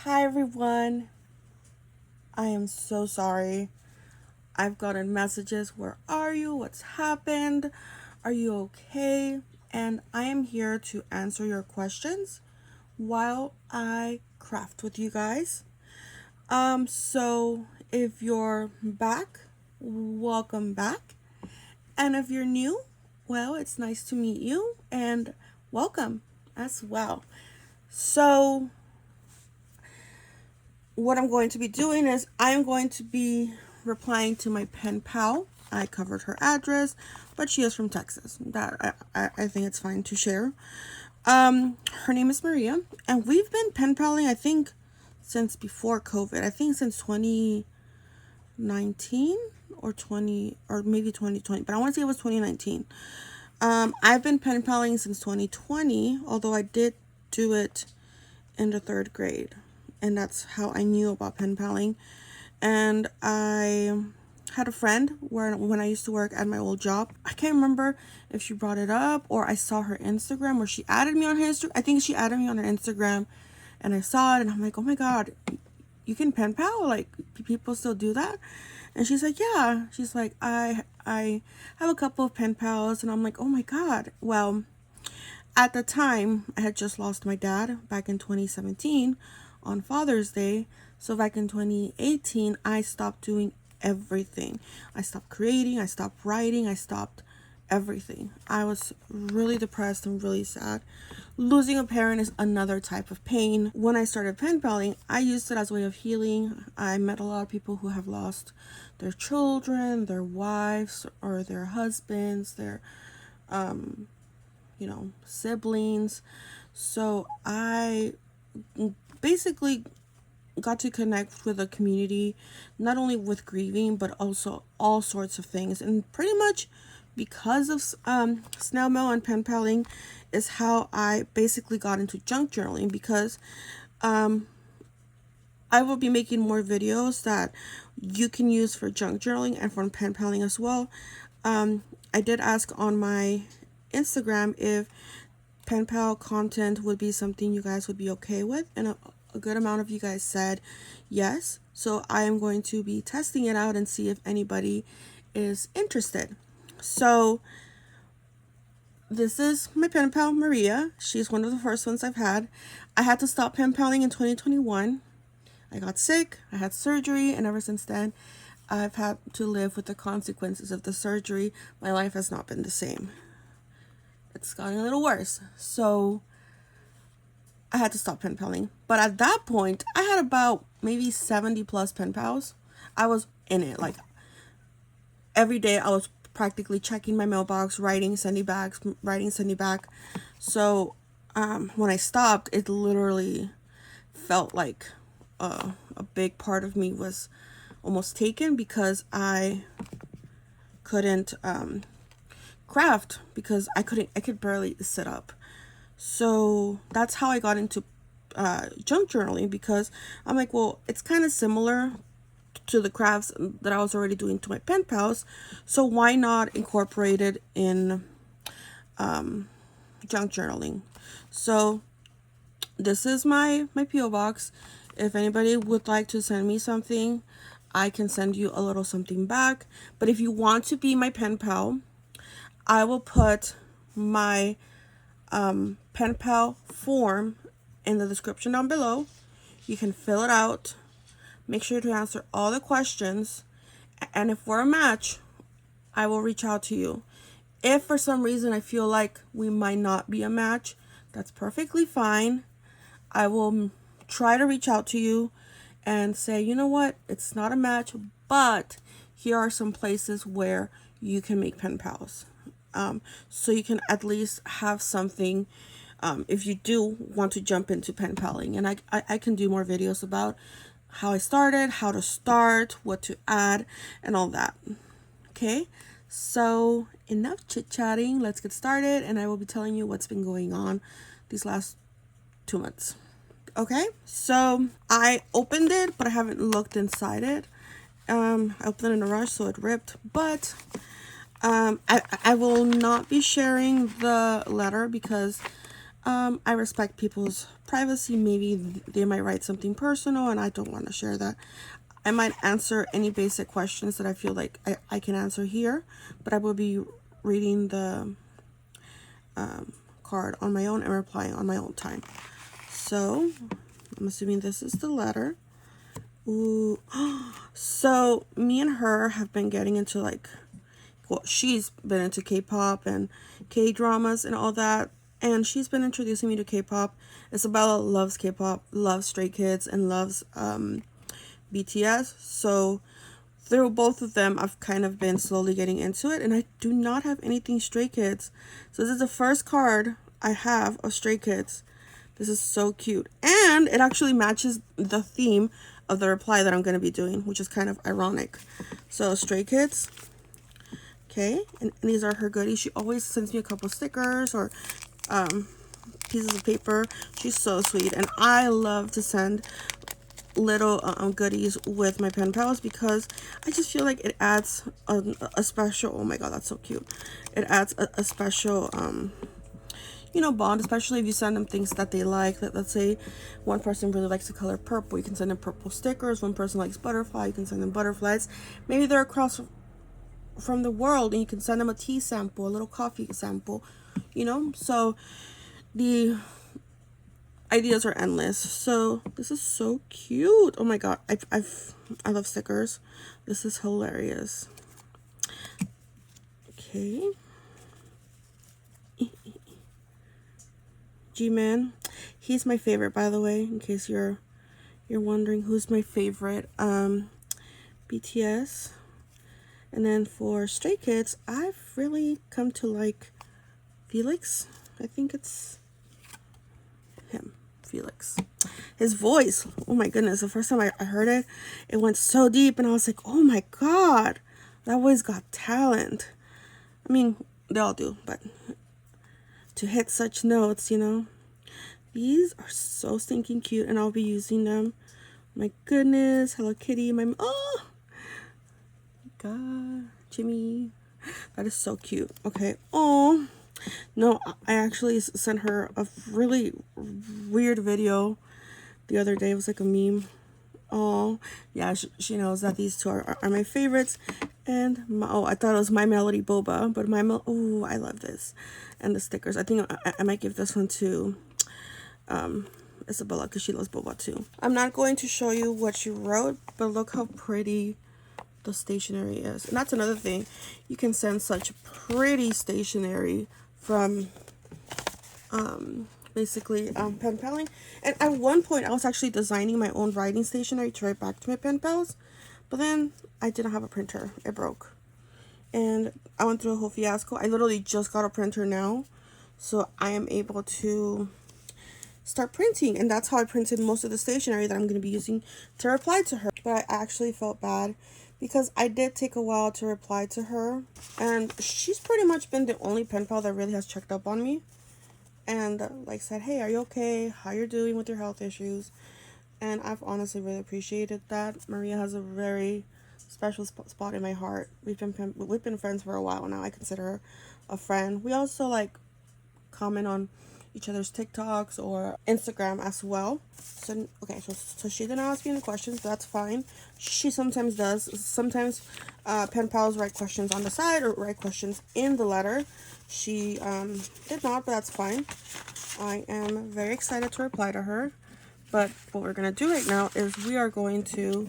Hi everyone. I am so sorry. I've gotten messages. Where are you? What's happened? Are you okay? And I am here to answer your questions while I craft with you guys. So if you're back, welcome back. And if you're new, well, it's nice to meet you and welcome as well. So what I'm going to be doing is I'm going to be replying to my pen pal. I covered her address, but she is from Texas. That I think it's fine to share. Her name is Maria, and we've been pen paling, I think, since before COVID. I think since 2019 or maybe 2020, but I want to say it was 2019. I've been pen paling since 2020, although I did do it in the 3rd grade. And that's how I knew about pen paling. And I had a friend when I used to work at my old job. I can't remember if she brought it up or I saw her Instagram or she added me on her Instagram. I think she added me on her Instagram and I saw it and I'm like, oh my God, you can pen pal? Like, people still do that? And she's like, yeah. She's like, I have a couple of pen pals. And I'm like, oh my God. Well, at the time, I had just lost my dad back in 2017 on Father's Day. So back in 2018, I stopped doing everything. I stopped creating, I stopped writing, I stopped everything. I was really depressed and really sad. Losing a parent is another type of pain. When I started pen paling, I used it as a way of healing. I met a lot of people who have lost their children, their wives, or their husbands, their siblings. So I basically got to connect with a community, not only with grieving, but also all sorts of things. And pretty much because of snail mail and pen paling is how I basically got into junk journaling, because I will be making more videos that you can use for junk journaling and for pen paling as well. I did ask on my Instagram if pen pal content would be something you guys would be okay with, and a good amount of you guys said yes. So I am going to be testing it out and see if anybody is interested. So this is my pen pal Maria. She's one of the first ones I've had. I had to stop pen paling in 2021. I got sick, I had surgery, and ever since then I've had to live with the consequences of the surgery. My life has not been the same. It's gotten a little worse. So I had to stop pen paling. But at that point, I had about maybe 70 plus pen pals. I was in it. Like, every day I was practically checking my mailbox, writing, sending back. So when I stopped, it literally felt like a big part of me was almost taken, because I couldn't craft, because I could barely sit up. So that's how I got into junk journaling, because I'm like, well, it's kind of similar to the crafts that I was already doing to my pen pals, so why not incorporate it in junk journaling? So this is my PO box. If anybody would like to send me something, I can send you a little something back. But if you want to be my pen pal, I will put my Penpal Form in the description down below. You can fill it out. Make sure to answer all the questions. And if we're a match, I will reach out to you. If for some reason I feel like we might not be a match, that's perfectly fine. I will try to reach out to you and say, you know what, it's not a match, but here are some places where you can make pen pals. So you can at least have something if you do want to jump into pen paling. And I can do more videos about how I started, how to start, what to add, and all that. Okay, so enough chit-chatting. Let's get started, and I will be telling you what's been going on these last 2 months. Okay, so I opened it, but I haven't looked inside it. I opened it in a rush, so it ripped. But I will not be sharing the letter, because I respect people's privacy. Maybe they might write something personal and I don't want to share that. I might answer any basic questions that I feel like I can answer here, but I will be reading the card on my own and replying on my own time. So I'm assuming this is the letter. Ooh. So me and her have been getting into like, well, she's been into K-pop and K-dramas and all that, and she's been introducing me to K-pop. Isabella loves K-pop, loves Stray Kids, and loves BTS. So through both of them, I've kind of been slowly getting into it, and I do not have anything Stray Kids. So this is the first card I have of Stray Kids. This is so cute, and it actually matches the theme of the reply that I'm going to be doing, which is kind of ironic. So Stray Kids. Okay, and these are her goodies. She always sends me a couple stickers or pieces of paper. She's so sweet, and I love to send little goodies with my pen pals because I just feel like it adds a special, oh my god, that's so cute. It adds a special you know, bond, especially if you send them things that they like. Let's say one person really likes the color purple, you can send them purple stickers. One person likes butterfly, you can send them butterflies. Maybe they're across from the world and you can send them a tea sample, a little coffee sample, you know. So the ideas are endless. So this is so cute. Oh my god, I love stickers. This is hilarious. Okay. G-Man, he's my favorite, by the way, in case you're wondering who's my favorite. BTS. And then for Stray Kids, I've really come to like Felix. I think it's him, Felix. His voice, oh my goodness, the first time I heard it, it went so deep, and I was like, oh my god, that boy's got talent. I mean, they all do, but to hit such notes, you know. These are so stinking cute, and I'll be using them. My goodness, Hello Kitty, oh god, Jimmy, that is so cute. Okay, oh no, I actually sent her a really weird video the other day. It was like a meme. Oh yeah, she knows that these two are my favorites. And I thought it was My Melody Boba, but oh, I love this. And the stickers, I think I might give this one to Isabella because she loves boba too. I'm not going to show you what she wrote, but look how pretty the stationery is. And that's another thing, you can send such pretty stationery from basically pen paling. And at one point I was actually designing my own writing stationery to write back to my pen pals, but then I didn't have a printer, it broke, and I went through a whole fiasco. I literally just got a printer now, so I am able to start printing, and that's how I printed most of the stationery that I'm going to be using to reply to her. But I actually felt bad because I did take a while to reply to her, and she's pretty much been the only pen pal that really has checked up on me and like said, hey, are you okay, how you're doing with your health issues. And I've honestly really appreciated that. Maria has a very special spot in my heart. We've been friends for a while now. I consider her a friend. We also like comment on each other's TikToks or Instagram as well. So okay, so she didn't ask me any questions, but that's fine. She sometimes does. Sometimes pen pals write questions on the side or write questions in the letter. She did not, but that's fine. I am very excited to reply to her. But what we're going to do right now is we are going to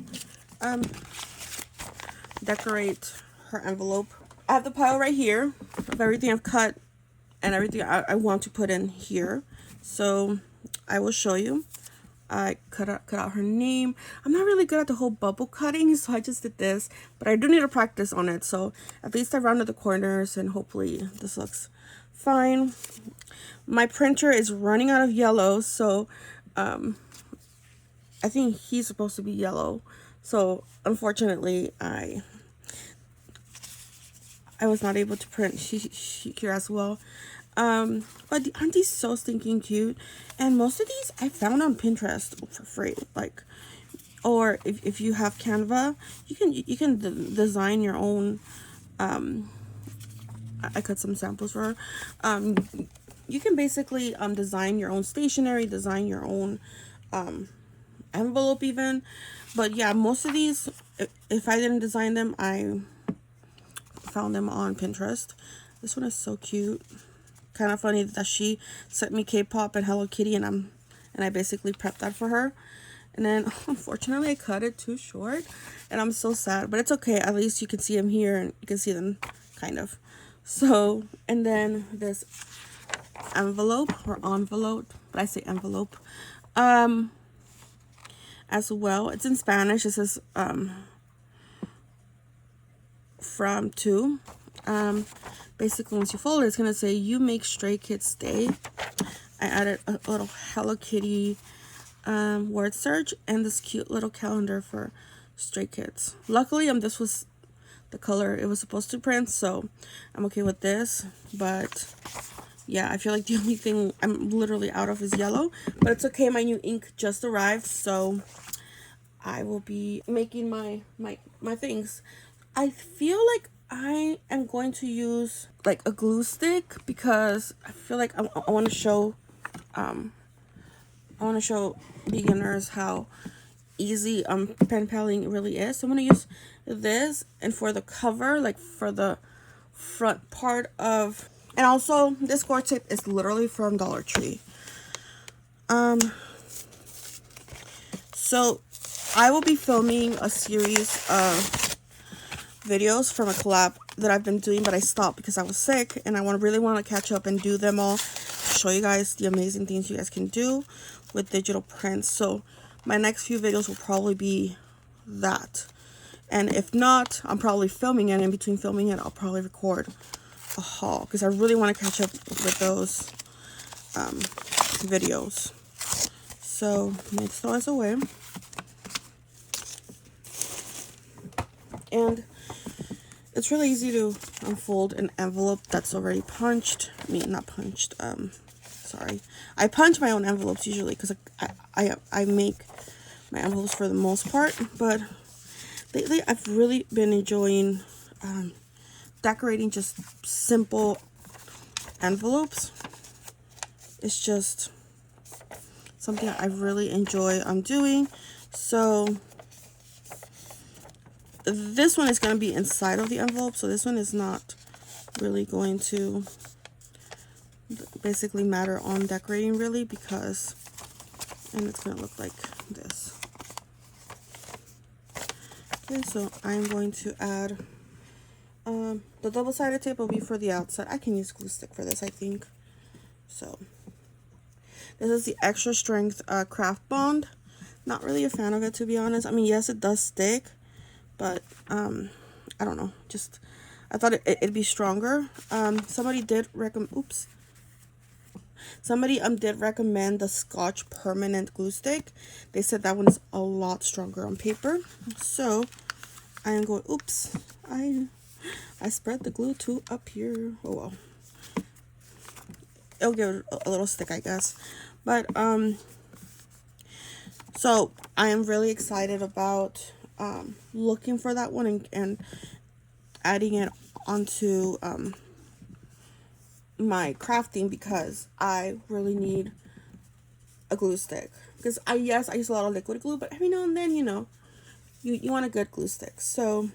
decorate her envelope. I have the pile right here of everything I've cut and everything I want to put in here. So I will show you. I cut out her name. I'm not really good at the whole bubble cutting, so I just did this. But I do need to practice on it. So at least I rounded the corners, and hopefully this looks fine. My printer is running out of yellow, so I think he's supposed to be yellow. So unfortunately, I was not able to print here as well. But aren't these so stinking cute? And most of these I found on Pinterest for free. Like, or if you have Canva, you can design your own. I cut some samples for her. you can basically design your own stationery, design your own envelope even. But yeah, most of these, if I didn't design them, I found them on Pinterest. This one is so cute. Kind of funny that she sent me K-pop and Hello Kitty, and I basically prepped that for her. And then unfortunately I cut it too short, and I'm so sad, but it's okay. At least you can see them here, and you can see them kind of. So, and then this envelope or envelope, but I say envelope as well. It's in Spanish. It says from to. Basically, once you fold it, it's gonna say "You make stray kids stay." I added a little Hello Kitty word search and this cute little calendar for stray kids. Luckily, this was the color it was supposed to print, so I'm okay with this. But yeah, I feel like the only thing I'm literally out of is yellow, but it's okay. My new ink just arrived, so I will be making my things. I feel like I am going to use like a glue stick because I feel like I want to show beginners how easy pen paling really is. So I'm going to use this, and for the cover, like for the front part of, and also this score tape is literally from Dollar Tree. So I will be filming a series of videos from a collab that I've been doing, but I stopped because I was sick, and I really want to catch up and do them all, show you guys the amazing things you guys can do with digital prints. So my next few videos will probably be that, and if not, I'm probably filming it, and in between filming it I'll probably record a haul because I really want to catch up with those videos. So let's throw this away. And it's really easy to unfold an envelope that's already punched. I mean, not punched. Sorry. I punch my own envelopes usually because I make my envelopes for the most part. But lately, I've really been enjoying decorating just simple envelopes. It's just something I really enjoy doing. So this one is going to be inside of the envelope, so this one is not really going to basically matter on decorating really, because, and it's going to look like this. Okay, so I'm going to add the double-sided tape will be for the outside. I can use glue stick for this, I think. So this is the extra strength craft bond. Not really a fan of it, to be honest. I mean, yes, it does stick, but I don't know, just I thought it'd be stronger. Somebody did recommend did recommend the Scotch permanent glue stick. They said that one is a lot stronger on paper. So I am going, oops, I spread the glue too up here. Oh well, it'll give it a little stick, I guess. But so I am really excited about looking for that one and adding it onto my crafting, because I really need a glue stick. Because I use a lot of liquid glue, but every now and then, you know, you want a good glue stick. So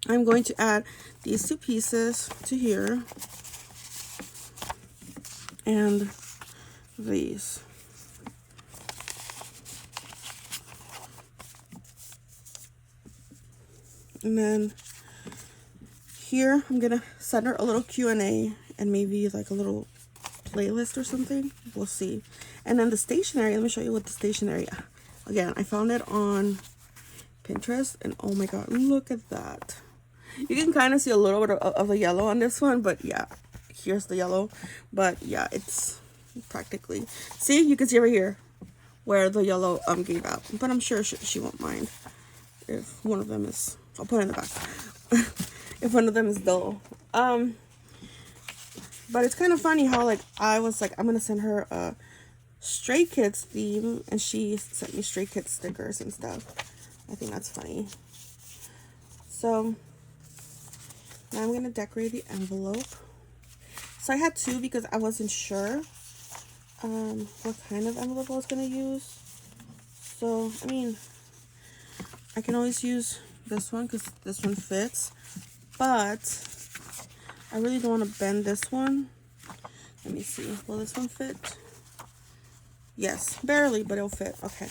I'm going to add these two pieces to here and these. And then here I'm gonna center a little Q&A and maybe like a little playlist or something. We'll see. And then the stationery, let me show you what the stationery, again, I found it on Pinterest, and oh my god, look at that. You can kind of see a little bit of the yellow on this one, but yeah, here's the yellow. But yeah, it's practically, see, you can see right here where the yellow gave out, but I'm sure she won't mind if one of them is, I'll put it in the back. If one of them is dull. But it's kind of funny how, like, I was like, I'm gonna send her a Stray Kids theme, and she sent me Stray Kids stickers and stuff. I think that's funny. So now I'm gonna decorate the envelope. So I had two because I wasn't sure what kind of envelope I was going to use. So, I mean, I can always use this one because this one fits. But I really don't want to bend this one. Let me see. Will this one fit? Yes, barely, but it'll fit. Okay.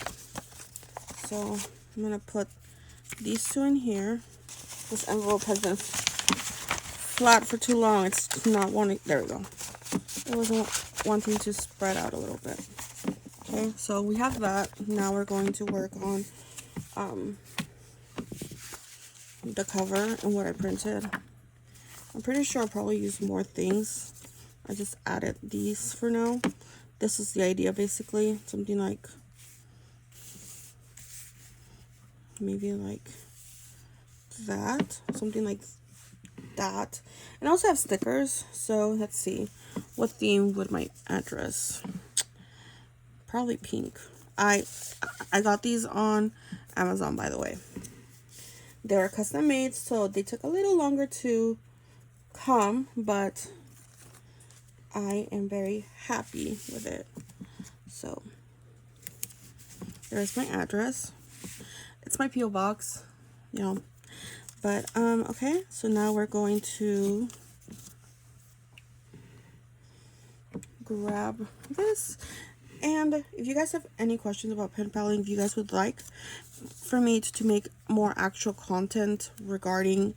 So I'm going to put these two in here. This envelope has been flat for too long. It's not wanting. There we go. It wasn't wanting to spread out a little bit. Okay, so we have that. Now we're going to work on the cover and what I printed. I'm pretty sure I'll probably use more things. I just added these for now. This is the idea, basically. Something like, maybe like that. Something like that. And I also have stickers. So let's see. What theme would my address? Probably pink. I got these on Amazon, by the way. They were custom made, so they took a little longer to come, but I am very happy with it. So there's my address. It's my P.O. box, you know. But okay, so now we're going to grab this. And if you guys have any questions about pen paling, if you guys would like for me to make more actual content regarding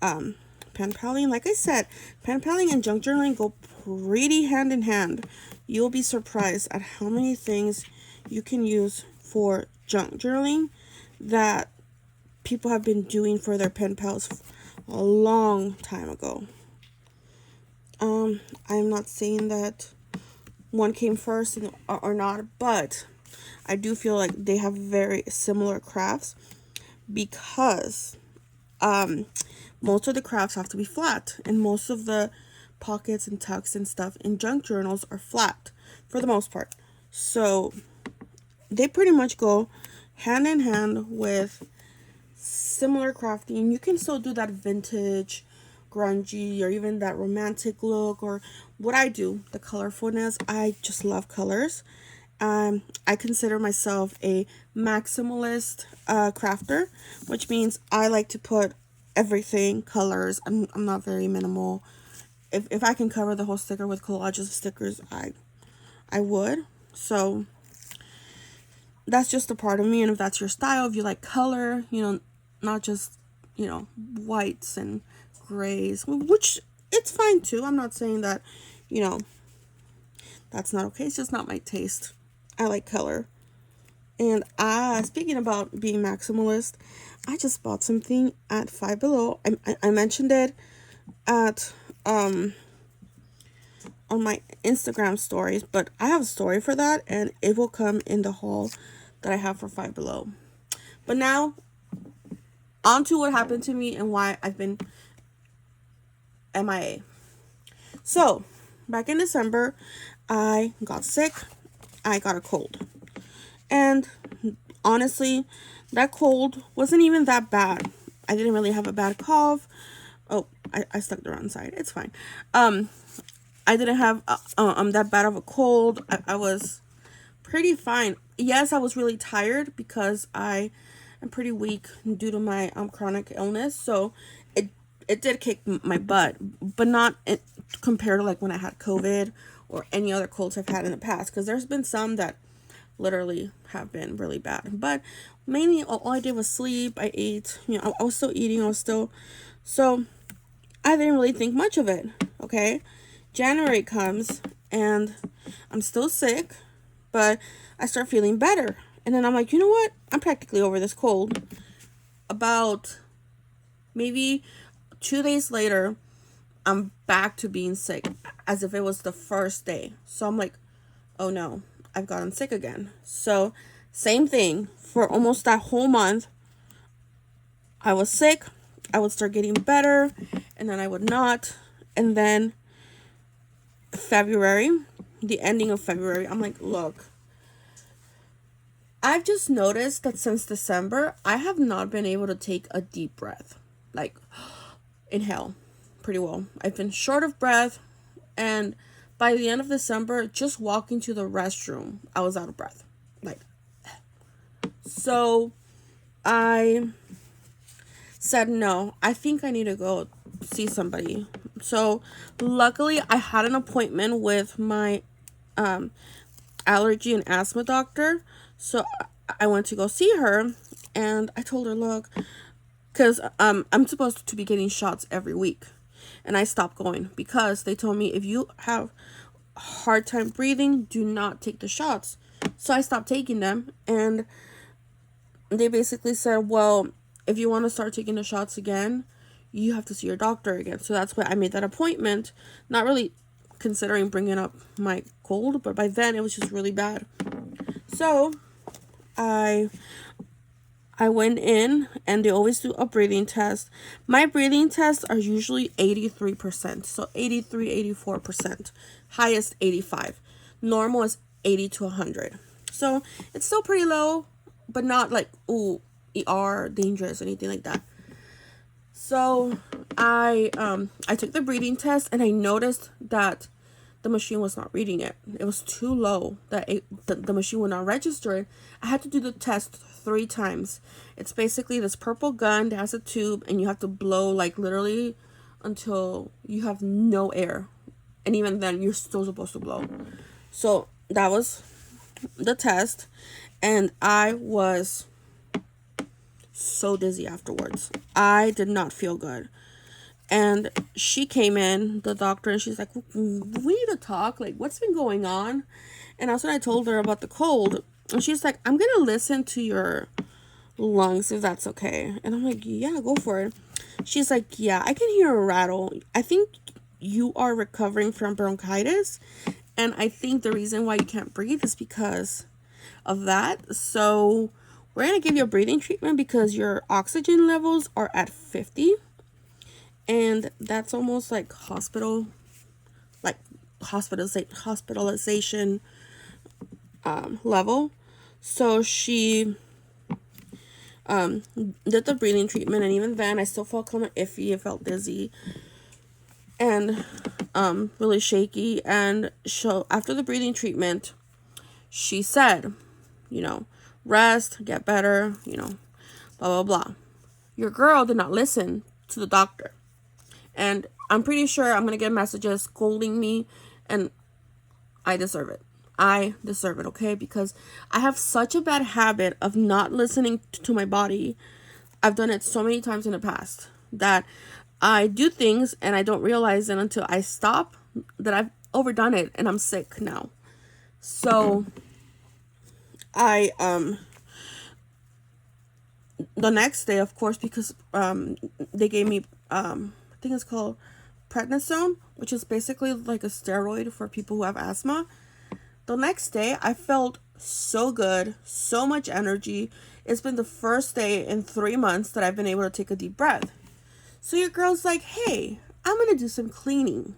pen paling, like I said, pen paling and junk journaling go pretty hand in hand. You'll be surprised at how many things you can use for junk journaling that people have been doing for their pen pals a long time ago. I'm not saying that one came first or not, but I do feel like they have very similar crafts because most of the crafts have to be flat, and most of the pockets and tucks and stuff in junk journals are flat for the most part. So they pretty much go hand in hand with similar crafting. You can still do that vintage, grungy, or even that romantic look, or what I do, the colorfulness. I just love colors. I consider myself a maximalist crafter, which means I like to put everything colors. I'm not very minimal. If I can cover the whole sticker with collages of stickers, I would. So that's just a part of me. And if that's your style, if you like color, you know, not just, you know, whites and grays, which it's fine too. I'm not saying that, you know, that's not okay. It's just not my taste. I like color. And speaking about being maximalist, I just bought something at Five Below. I mentioned it at on my Instagram stories, but I have a story for that, and it will come in the haul that I have for Five Below. But now, on to what happened to me and why I've been MIA. So, back in December, I got sick. I got a cold. And honestly, that cold wasn't even that bad. I didn't really have a bad cough. Oh, I stuck the wrong side. It's fine. I didn't have that bad of a cold. I was pretty fine. Yes, I was really tired because I am pretty weak due to my chronic illness. So it did kick my butt, but not compared to like when I had COVID or any other colds I've had in the past. Because there's been some that literally have been really bad. But mainly all I did was sleep. I ate. You know, I was still eating. So I didn't really think much of it. Okay. January comes and I'm still sick, but I start feeling better. And then I'm like, you know what? I'm practically over this cold. About maybe 2 days later, I'm back to being sick as if it was the first day. So I'm like, oh no, I've gotten sick again. So same thing for almost that whole month. I was sick. I would start getting better and then I would not. And then February, the ending of February, I'm like, look, I've just noticed that since December, I have not been able to take a deep breath, like inhale pretty well. I've been short of breath And by the end of December, just walking to the restroom, I was out of breath. Like, so I said, no, I think I need to go see somebody. So luckily, I had an appointment with my allergy and asthma doctor. So I went to go see her, and I told her, look, because I'm supposed to be getting shots every week, and I stopped going because they told me if you have a hard time breathing, do not take the shots. So I stopped taking them, and they basically said, well, if you want to start taking the shots again, you have to see your doctor again. So that's why I made that appointment, not really considering bringing up my cold, but by then it was just really bad. So I went in, and they always do a breathing test. My breathing tests are usually 83%. So 83, 84%. Highest 85. Normal is 80 to 100. So it's still pretty low, but not like, ooh, ER, dangerous, anything like that. So I took the breathing test, and I noticed that the machine was not reading it. It was too low that the machine would not register it. I had to do the test 3 times. It's basically this purple gun that has a tube, and you have to blow like literally until you have no air. And even then, you're still supposed to blow. So that was the test, and I was so dizzy afterwards. I did not feel good. And she came in, the doctor, and she's like, we need to talk. Like, what's been going on? And that's when I told her about the cold. And she's like, I'm going to listen to your lungs if that's okay. And I'm like, yeah, go for it. She's like, yeah, I can hear a rattle. I think you are recovering from bronchitis. And I think the reason why you can't breathe is because of that. So we're going to give you a breathing treatment because your oxygen levels are at 50. And that's almost like hospitalization level. So she did the breathing treatment, and even then I still felt kind of iffy. I felt dizzy and really shaky. And so after the breathing treatment, she said, rest, get better, blah, blah, blah. Your girl did not listen to the doctor. And I'm pretty sure I'm going to get messages scolding me, and I deserve it. I deserve it, okay? Because I have such a bad habit of not listening to my body. I've done it so many times in the past that I do things and I don't realize it until I stop that I've overdone it and I'm sick now. So I the next day, of course, because they gave me I think it's called prednisone, which is basically like a steroid for people who have asthma. The next day, I felt so good, so much energy. It's been the first day in 3 months that I've been able to take a deep breath. So your girl's like, hey, I'm going to do some cleaning.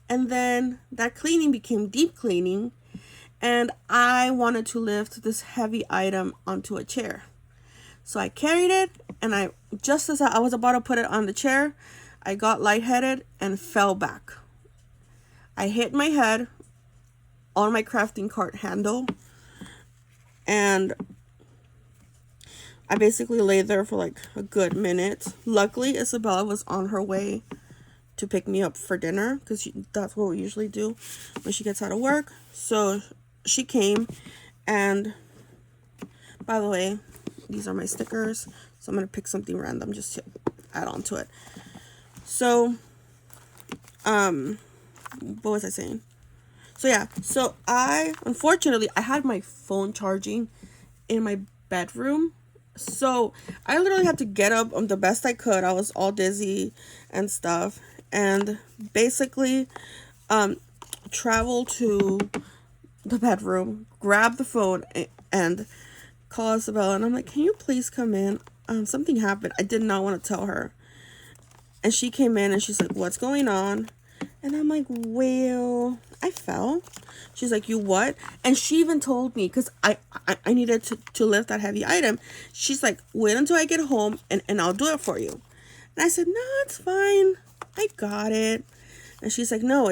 And then that cleaning became deep cleaning, and I wanted to lift this heavy item onto a chair. So I carried it, and just as I was about to put it on the chair, I got lightheaded and fell back. I hit my head on my crafting cart handle, and I basically lay there for like a good minute. Luckily, Isabella was on her way to pick me up for dinner, because that's what we usually do when she gets out of work. So she came, and by the way, these are my stickers. So I'm going to pick something random just to add on to it. So, what was I saying? So yeah, so unfortunately, I had my phone charging in my bedroom. So I literally had to get up the best I could. I was all dizzy and stuff. And basically, travel to the bedroom, grab the phone, and call Isabella. And I'm like, can you please come in? Something happened. I did not want to tell her. And she came in and she's like, what's going on? And I'm like, well, I fell. She's like, you what? And she even told me, because I needed to lift that heavy item. She's like, wait until I get home and I'll do it for you. And I said, no, it's fine. I got it. And she's like, no,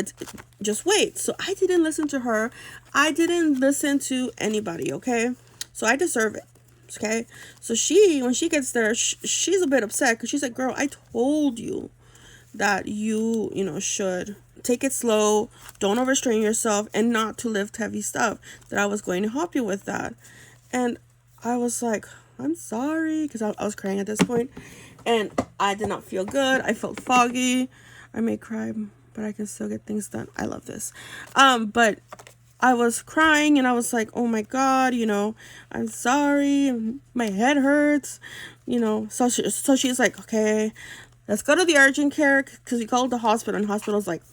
just wait. So I didn't listen to her. I didn't listen to anybody, okay? So I deserve it, okay? So when she gets there, she's a bit upset because she's like, girl, I told you that you should take it slow, don't overstrain yourself, and not to lift heavy stuff, that I was going to help you with that. And I was like, I'm sorry, because I was crying at this point, and I did not feel good. I felt foggy. I may cry, but I can still get things done. I love this. But I was crying, and I was like, oh my God, I'm sorry. My head hurts, So she's like, okay, let's go to the urgent care, because we called the hospital, and the hospital's like,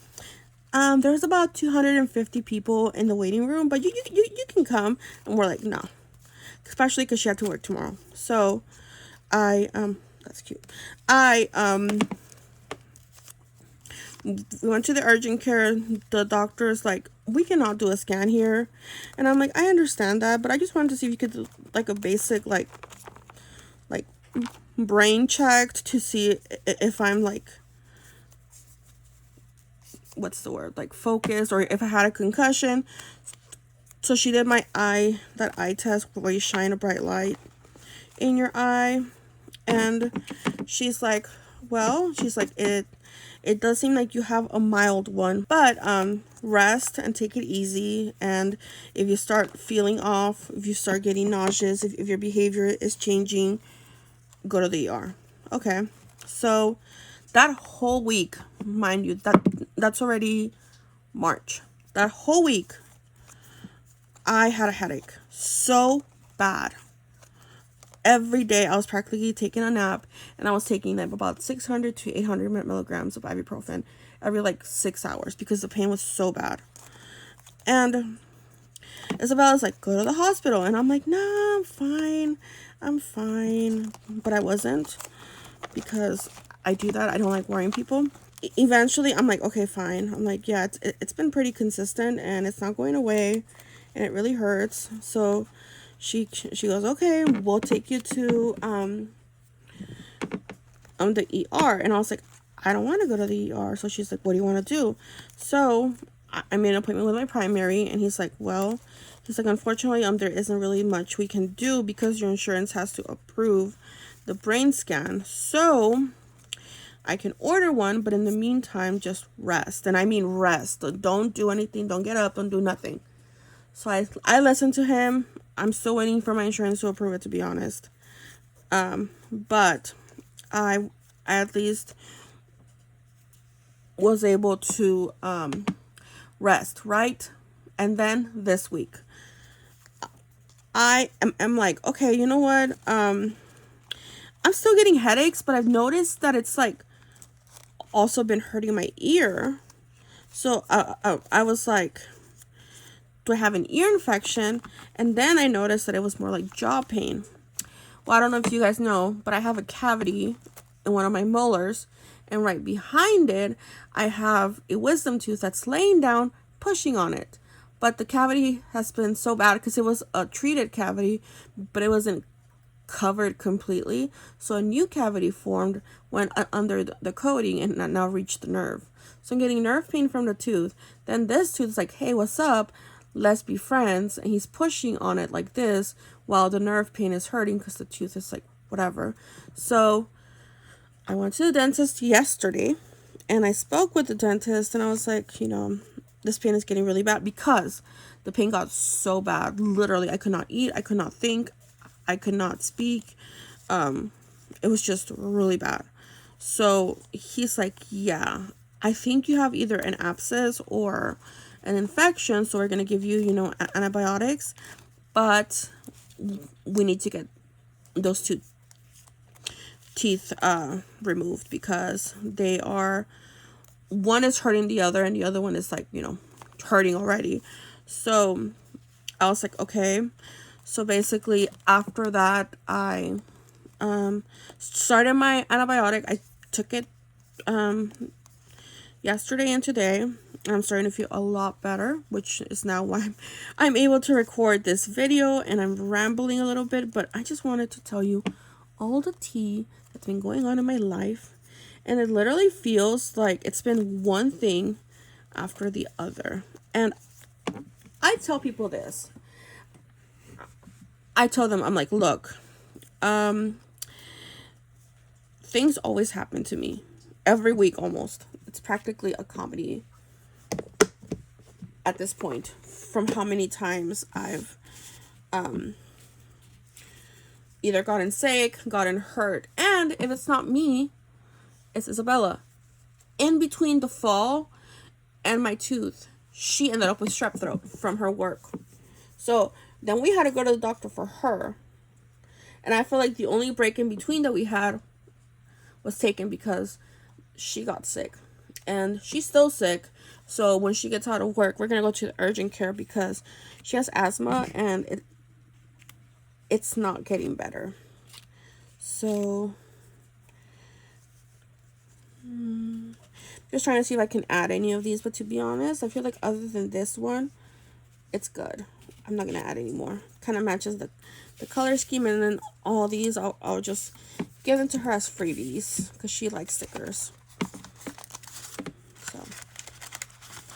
there's about 250 people in the waiting room, but you can come. And we're like, no, especially because she had to work tomorrow. So that's cute. We went to the urgent care. The doctor's like, we cannot do a scan here. And I'm like, I understand that, but I just wanted to see if you could do like a basic like brain check to see if I'm like, what's the word, like focused, or if I had a concussion. So she did that eye test where you shine a bright light in your eye. And she's like, it does seem like you have a mild one, but rest and take it easy. And if you start feeling off, if you start getting nauseous, if your behavior is changing, go to the ER. Okay. So that whole week, mind you, that's already March. That whole week, I had a headache so bad. Every day I was practically taking a nap, and I was taking like about 600 to 800 milligrams of ibuprofen every like 6 hours because the pain was so bad. And Isabella's like, go to the hospital. And I'm like, no, I'm fine. But I wasn't, because I do that. I don't like worrying people. Eventually, I'm like, okay, fine. I'm like, yeah, it's been pretty consistent, and it's not going away, and it really hurts. So she goes, okay, we'll take you to the ER. And I was like, I don't want to go to the ER. So she's like, what do you want to do? So I made an appointment with my primary, and he's like, unfortunately, there isn't really much we can do because your insurance has to approve the brain scan. So I can order one, but in the meantime, just rest. And I mean rest. Don't do anything. Don't get up. Don't do nothing. So I listened to him. I'm still waiting for my insurance to approve it, to be honest. But I at least was able to rest, right? And then this week, I am like, okay, you know what? I'm still getting headaches, but I've noticed that it's like also been hurting my ear. So I was like, do I have an ear infection? And then I noticed that it was more like jaw pain. Well, I don't know if you guys know, but I have a cavity in one of my molars, and right behind it, I have a wisdom tooth that's laying down, pushing on it. But the cavity has been so bad because it was a treated cavity, but it wasn't covered completely. So a new cavity formed, went under the coating, and now reached the nerve. So I'm getting nerve pain from the tooth. Then this tooth is like, hey, what's up? Let's be friends. And he's pushing on it like this while the nerve pain is hurting because the tooth is like whatever. So I went to the dentist yesterday, and I spoke with the dentist, and I was like, this pain is getting really bad, because the pain got so bad. Literally, I could not eat. I could not think. I could not speak. It was just really bad. So he's like, yeah, I think you have either an abscess or an infection. So we're going to give you, antibiotics, but we need to get those two teeth removed, because they are, one is hurting the other, and the other one is like, hurting already. So I was like, okay. So basically after that, I started my antibiotic. I took it yesterday and today. I'm starting to feel a lot better, which is now why I'm able to record this video, and I'm rambling a little bit, but I just wanted to tell you all the tea that's been going on in my life. And it literally feels like it's been one thing after the other. And I tell people this. I tell them, I'm like, look, things always happen to me. Every week almost. It's practically a comedy at this point from how many times I've either gotten sick, gotten hurt, and if it's not me, it's Isabella. In between the fall and my tooth, she ended up with strep throat from her work. So then we had to go to the doctor for her. And I feel like the only break in between that we had was taken because she got sick. And she's still sick. So when she gets out of work, we're going to go to the urgent care because she has asthma and it's not getting better. So just trying to see if I can add any of these. But to be honest, I feel like other than this one, it's good. I'm not going to add any more. Kind of matches the color scheme. And then all these, I'll just give them to her as freebies because she likes stickers.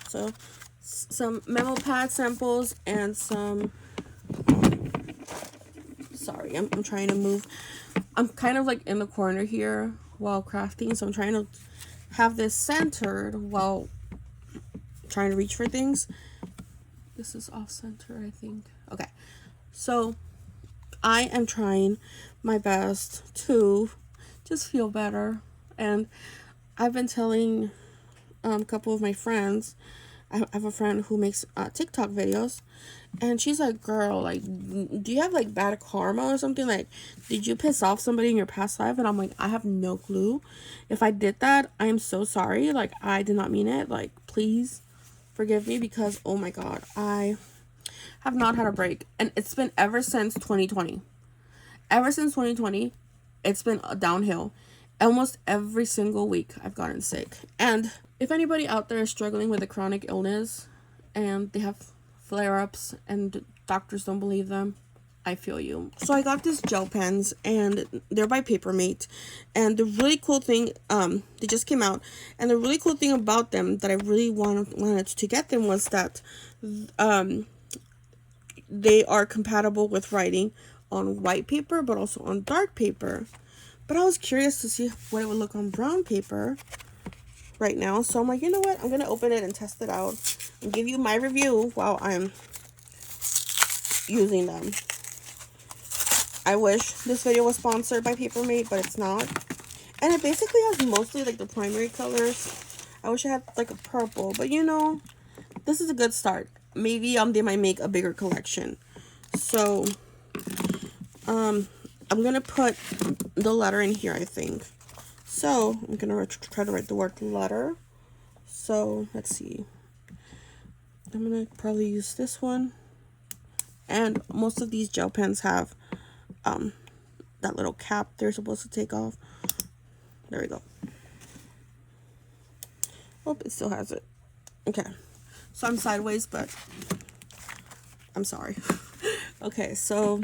So some memo pad samples and some, sorry, I'm trying to move. I'm kind of like in the corner here while crafting, so I'm trying to have this centered while trying to reach for things. This is off center, I think. Okay, so I am trying my best to just feel better, and I've been telling a couple of my friends. I have a friend who makes TikTok videos, and she's like, girl, like, do you have like bad karma or something? Like, did you piss off somebody in your past life? And I'm like, I have no clue. If I did that, I am so sorry. Like, I did not mean it. Like, please forgive me because, oh my God, I have not had a break. And it's been ever since 2020. Ever since 2020, it's been downhill. Almost every single week I've gotten sick. And if anybody out there is struggling with a chronic illness and they have flare-ups and doctors don't believe them, I feel you. So I got these gel pens and they're by Papermate. And the really cool thing, they just came out. And the really cool thing about them that I really wanted to get them was that they are compatible with writing on white paper but also on dark paper. But I was curious to see what it would look on brown paper right now. So I'm like, you know what? I'm going to open it and test it out and give you my review while I'm using them. I wish this video was sponsored by Papermate, but it's not. And it basically has mostly like the primary colors. I wish I had like a purple, but you know, this is a good start. Maybe they might make a bigger collection. So I'm going to put the letter in here, I think. So I'm going to try to write the word letter. So let's see. I'm going to probably use this one. And most of these gel pens have that little cap they're supposed to take off. There we go. Oh, it still has it. Okay. So I'm sideways, but I'm sorry. Okay, so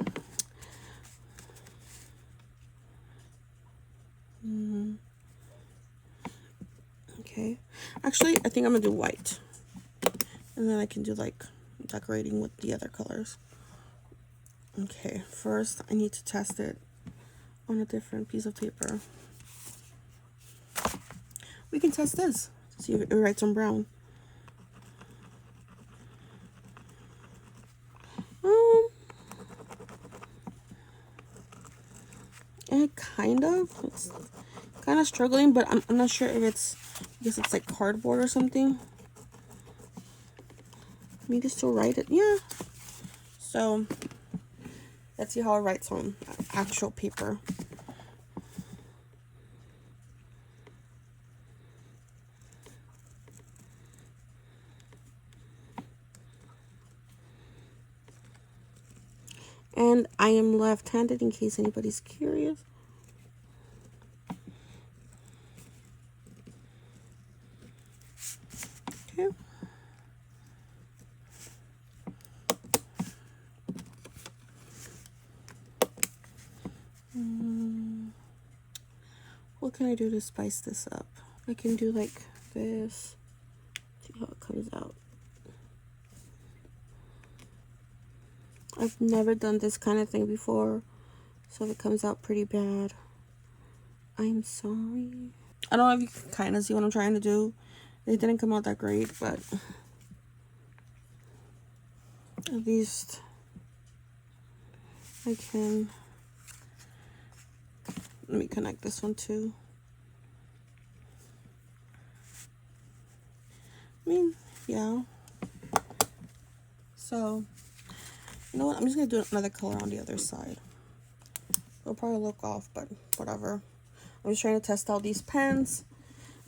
okay. Actually, I think I'm gonna do white. And then I can do like decorating with the other colors. Okay, first I need to test it on a different piece of paper. We can test this. See if it writes on brown. It's kind of struggling, but I'm not sure if it's because it's like cardboard or something. Maybe still write it. Yeah. So let's see how it writes on actual paper. And I am left-handed in case anybody's curious. Okay. What can I do to spice this up? I can do like this. See how it comes out. I've never done this kind of thing before, so if it comes out pretty bad, I'm sorry. I don't know if you can kind of see what I'm trying to do. It didn't come out that great, but at least I can. Let me connect this one too. I mean, yeah. So, you know what? I'm just going to do another color on the other side. It'll probably look off, but whatever. I'm just trying to test out these pens,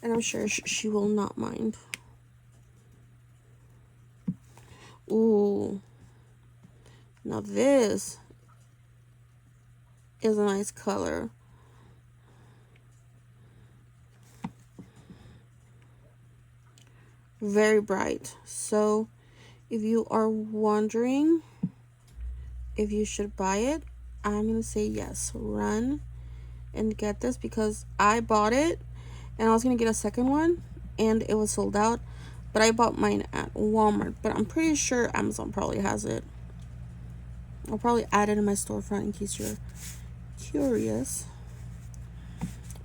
and I'm sure she will not mind. Ooh. Now this is a nice color. Very bright. So if you are wondering if you should buy it, I'm gonna say yes. Run and get this, because I bought it and I was gonna get a second one and it was sold out, but I bought mine at Walmart, but I'm pretty sure Amazon probably has it. I'll probably add it in my storefront in case you're curious.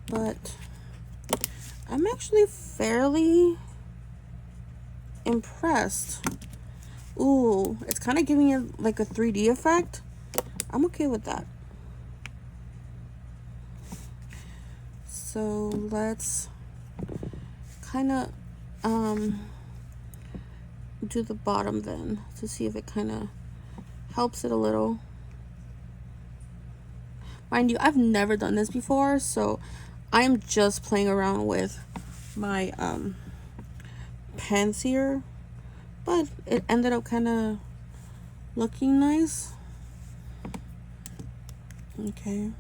But I'm actually fairly impressed. Ooh, it's kind of giving it like a 3D effect. I'm okay with that. So let's kind of do the bottom then to see if it kind of helps it a little. Mind you, I've never done this before, so I'm just playing around with my pens here, but it ended up kind of looking nice. Okay.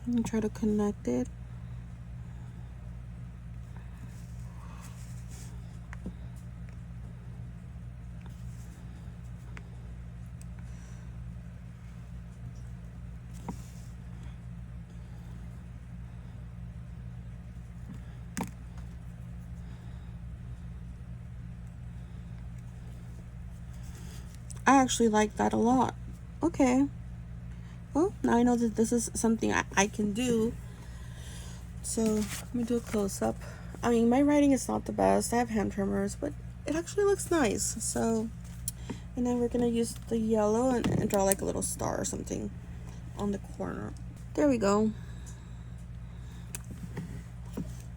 And try to connect it. I actually like that a lot. Okay. Well, now I know that this is something I can do. So let me do a close-up. I mean, my writing is not the best. I have hand tremors, but it actually looks nice. So, and then we're gonna use the yellow and draw like a little star or something on the corner. There we go.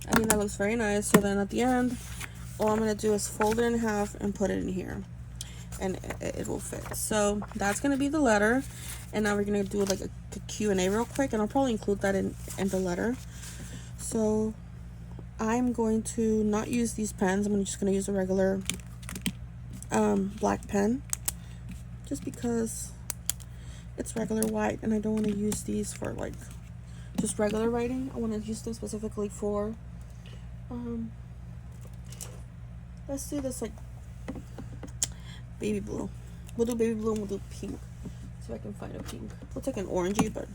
I think that looks very nice. So then at the end, all I'm gonna do is fold it in half and put it in here, and it will fit. So that's gonna be the letter, and now we're gonna do like a Q&A real quick, and I'll probably include that in the letter. So I'm going to not use these pens. I'm just gonna use a regular black pen, just because it's regular white and I don't want to use these for like just regular writing. I want to use them specifically for let's do this like baby blue. We'll do baby blue and we'll do pink. See if I can find a pink. We'll take an orangey, but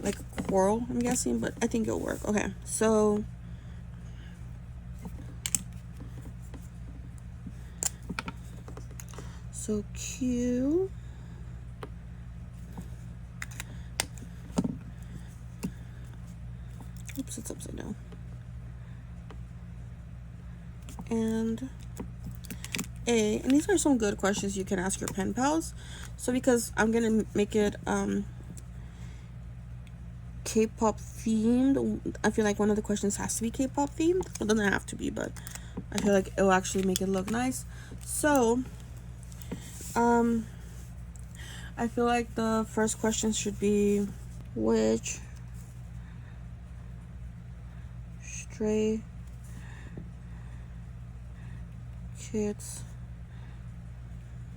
like coral, I'm guessing, but I think it'll work. Okay, so Q. Oops, it's upside down. And A, and these are some good questions you can ask your pen pals. So because I'm gonna make it K-pop themed, I feel like one of the questions has to be K-pop themed. It doesn't have to be, but I feel like it will actually make it look nice. So I feel like the first question should be, which Stray Kids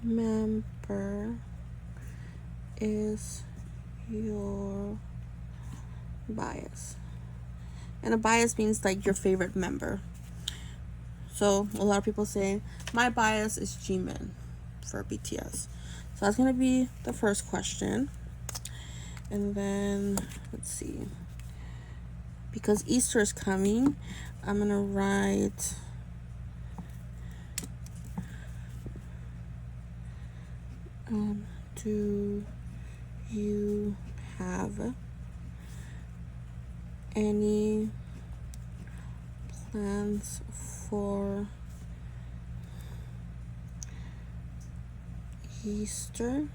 member is your bias? And a bias means like your favorite member. So a lot of people say my bias is Jimin, for BTS? So that's gonna be the first question. And then let's see, because Easter is coming, I'm gonna write do you have any plans for Easter?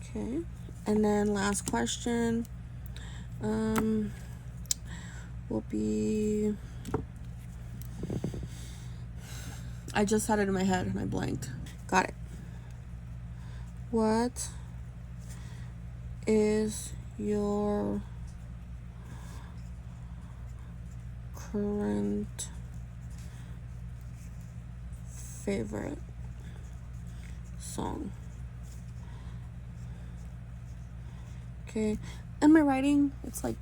Okay. And then last question will be, I just had it in my head and I blanked. Got it. What is your current favorite song? Okay, and my writing, it's like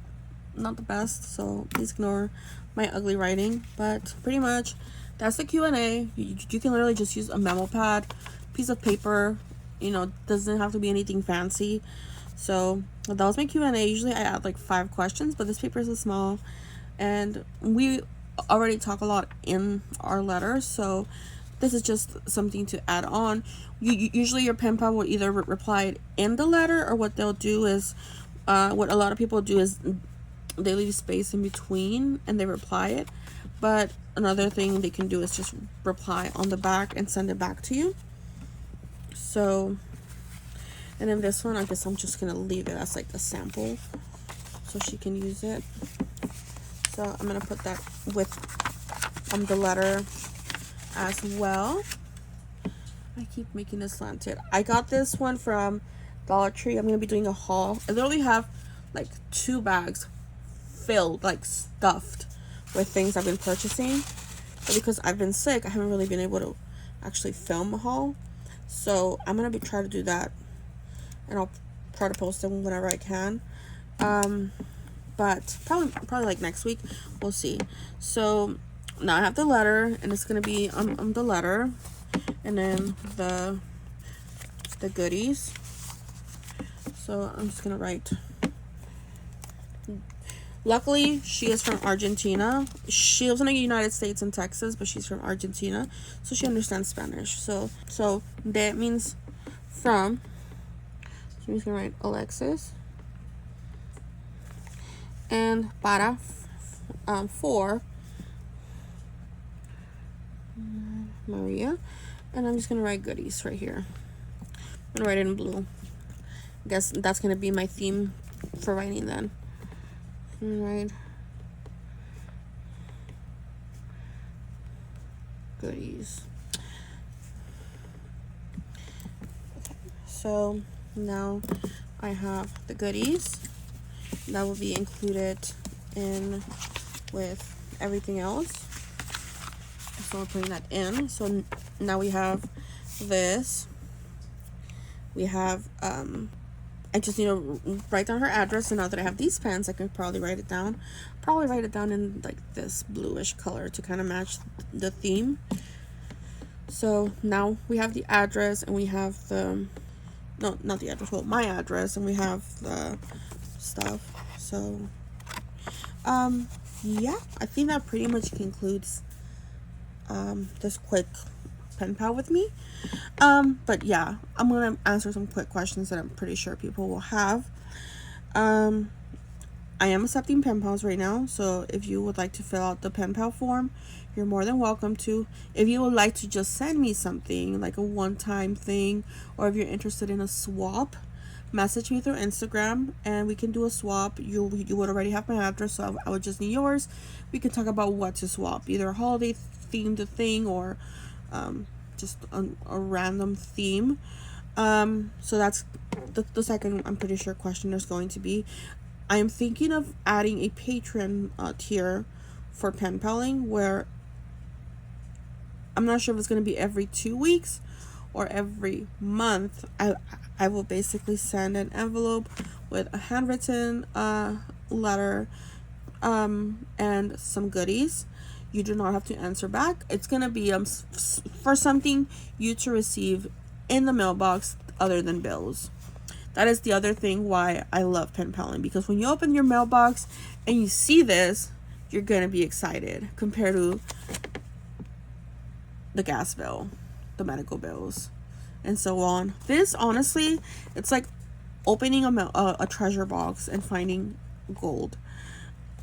not the best, so please ignore my ugly writing, but pretty much that's the Q&A. You can literally just use a memo pad, piece of paper, you know, doesn't have to be anything fancy. So that was my Q&A. Usually I add like 5 questions, but this paper is so small and we already talk a lot in our letters, so this is just something to add on. Usually your pen pal will either reply it in the letter, or what they'll do is what a lot of people do is they leave space in between and they reply it. But another thing they can do is just reply on the back and send it back to you. So, and then this one, I guess I'm just gonna leave it as like a sample so she can use it. So I'm gonna put that with the letter as well. I keep making this slanted. I got this one from Dollar Tree. I'm gonna be doing a haul. I literally have like 2 bags filled, like stuffed with things I've been purchasing. But because I've been sick, I haven't really been able to actually film a haul. So I'm gonna try to do that, and I'll try to post them whenever I can. But probably like next week, we'll see. So now I have the letter, and it's gonna be on the letter, and then the goodies. So I'm just gonna write. Luckily, she is from Argentina. She lives in the United States in Texas, but she's from Argentina, so she understands Spanish. So that means from. So I'm just gonna write Alexis. And para, for Maria. And I'm just gonna write goodies right here. I'm gonna write it in blue. I guess that's gonna be my theme for writing then. Right, goodies. Okay, so now I have the goodies that will be included in with everything else. So we're putting that in. So now we have this. We have I just need to write down her address, and now that I have these pens, I can probably write it down. Probably write it down in like this bluish color to kind of match the theme. So now we have the address, and we have the, no, not the address, well, my address, and we have the stuff. So yeah, I think that pretty much concludes this quick pen pal with me. But yeah, I'm gonna answer some quick questions that I'm pretty sure people will have. I am accepting pen pals right now, so if you would like to fill out the Penpal form, you're more than welcome to. If you would like to just send me something like a one-time thing, or if you're interested in a swap, message me through Instagram and we can do a swap. You would already have my address, so I would just need yours. We could talk about what to swap, either a holiday themed thing or just a random theme. So that's the second, I'm pretty sure, question is going to be. I am thinking of adding a Patreon tier for pen paling, where I'm not sure if it's going to be every 2 weeks or every month. I will basically send an envelope with a handwritten letter and some goodies. you do not have to answer back. It's gonna be for something you to receive in the mailbox other than bills. That is the other thing why I love pen paling, because when you open your mailbox and you see this, you're gonna be excited compared to the gas bill, the medical bills, and so on. This, honestly, it's like opening a treasure box and finding gold.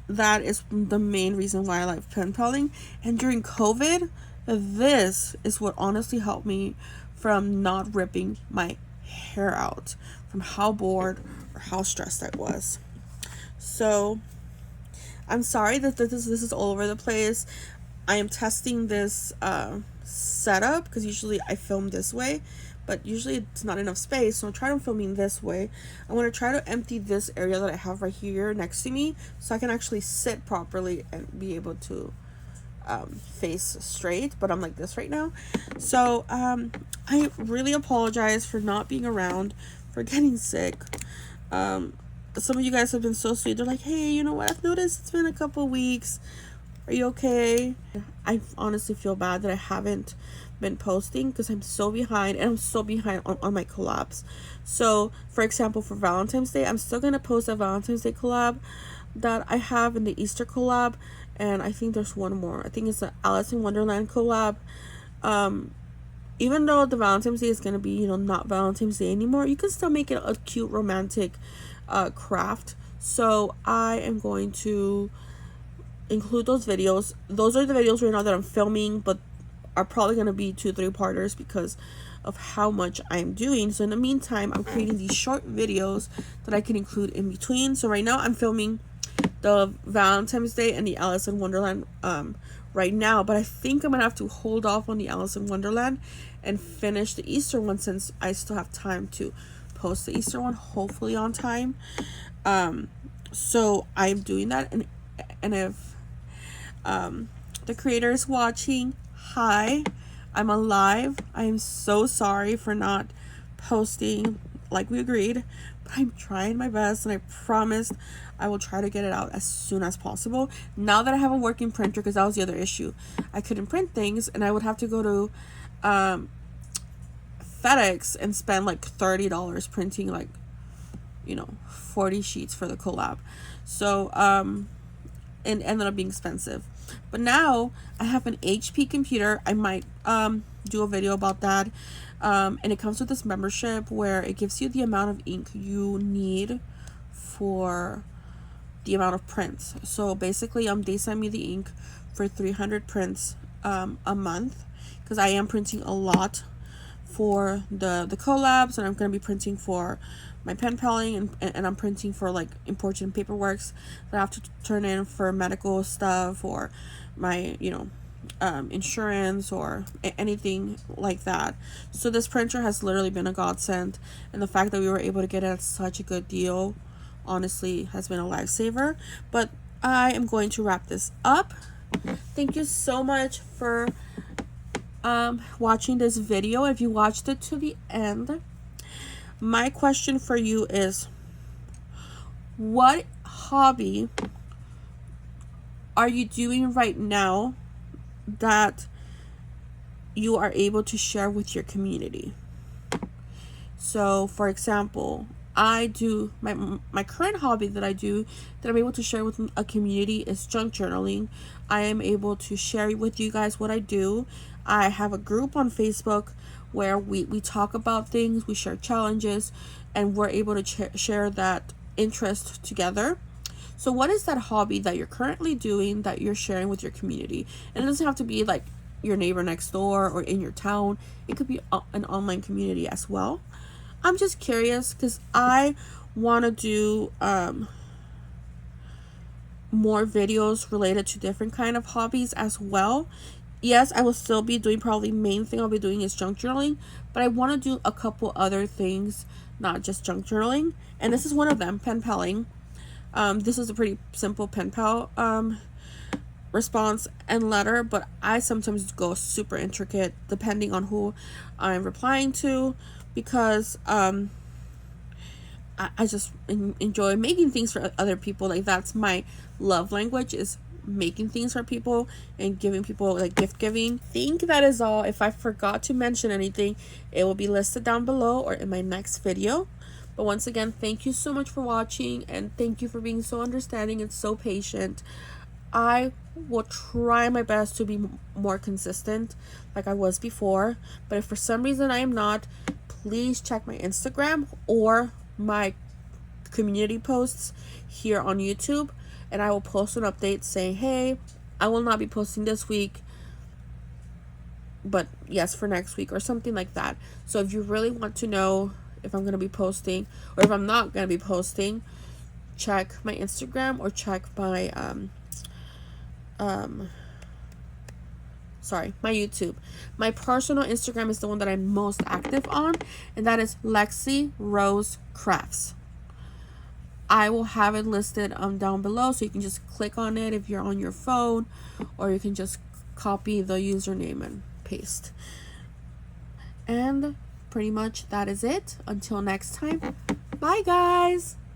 That is the main reason why I like pen paling. And during COVID, this is what honestly helped me from not ripping my hair out from how bored or how stressed I was. So I'm sorry that this is all over the place. I am testing this setup because usually I film this way, but usually it's not enough space, so I'm trying to filming this way. I want to try to empty this area that I have right here next to me so I can actually sit properly and be able to face straight, but I'm like this right now. So I really apologize for not being around, for getting sick. Some of you guys have been so sweet. They're like, hey, you know what, I've noticed it's been a couple weeks, are you okay? I honestly feel bad that I haven't been posting because I'm so behind, and I'm so behind on my collabs. So for example, for Valentine's Day, I'm still gonna post a Valentine's Day collab that I have, in the Easter collab, and I think there's one more. I think it's an Alice in Wonderland collab. Even though the Valentine's Day is gonna be, you know, not Valentine's Day anymore, you can still make it a cute romantic craft. So I am going to include those videos. Those are the videos right now that I'm filming, but are probably going to be 2-3 parters because of how much I'm doing. So in the meantime, I'm creating these short videos that I can include in between. So right now I'm filming the Valentine's Day and the Alice in Wonderland right now, but I think I'm gonna have to hold off on the Alice in Wonderland and finish the Easter one, since I still have time to post the Easter one, hopefully on time. So I'm doing that, and if the creator is watching, hi, I'm alive. I am so sorry for not posting like we agreed, but I'm trying my best, and I promised I will try to get it out as soon as possible. Now that I have a working printer, because that was the other issue, I couldn't print things, and I would have to go to FedEx and spend like $30 printing like, you know, 40 sheets for the collab. So and ended up being expensive. But now I have an HP computer. I might do a video about that. And it comes with this membership where it gives you the amount of ink you need for the amount of prints. So basically they send me the ink for 300 prints a month, because I am printing a lot for the collabs, and I'm going to be printing for my pen paling, and I'm printing for like important paperworks that I have to turn in for medical stuff, or my, you know, insurance, or anything like that. So this printer has literally been a godsend, and the fact that we were able to get it at such a good deal honestly has been a lifesaver. But I am going to wrap this up. Thank you so much for watching this video. If you watched it to the end, my question for you is, what hobby are you doing right now that you are able to share with your community? So for example, I do my current hobby that I do that I'm able to share with a community is junk journaling. I am able to share with you guys what I do. I have a group on Facebook where we talk about things, we share challenges, and we're able to share that interest together. So what is that hobby that you're currently doing that you're sharing with your community? And it doesn't have to be like your neighbor next door or in your town. It could be an online community as well. I'm just curious because I want to do more videos related to different kind of hobbies as well. Yes, I will still be doing, probably main thing I'll be doing is junk journaling, but I want to do a couple other things, not just junk journaling. And this is one of them, pen paling. This is a pretty simple pen pal response and letter, but I sometimes go super intricate depending on who I'm replying to, because I just enjoy making things for other people. Like, that's my love language, is making things for people and giving people like gift giving. I think that is all. If I forgot to mention anything, it will be listed down below or in my next video. But once again, thank you so much for watching, and thank you for being so understanding and so patient. I will try my best to be more consistent like I was before, but if for some reason I am not, please check my Instagram or my community posts here on YouTube, and I will post an update saying, hey, I will not be posting this week, but yes, for next week or something like that. So if you really want to know if I'm going to be posting or if I'm not going to be posting, check my Instagram or check my my YouTube. My personal Instagram is the one that I'm most active on, and that is Lexi Rose Crafts. I will have it listed down below, so you can just click on it if you're on your phone, or you can just copy the username and paste. And pretty much that is it. Until next time, bye guys.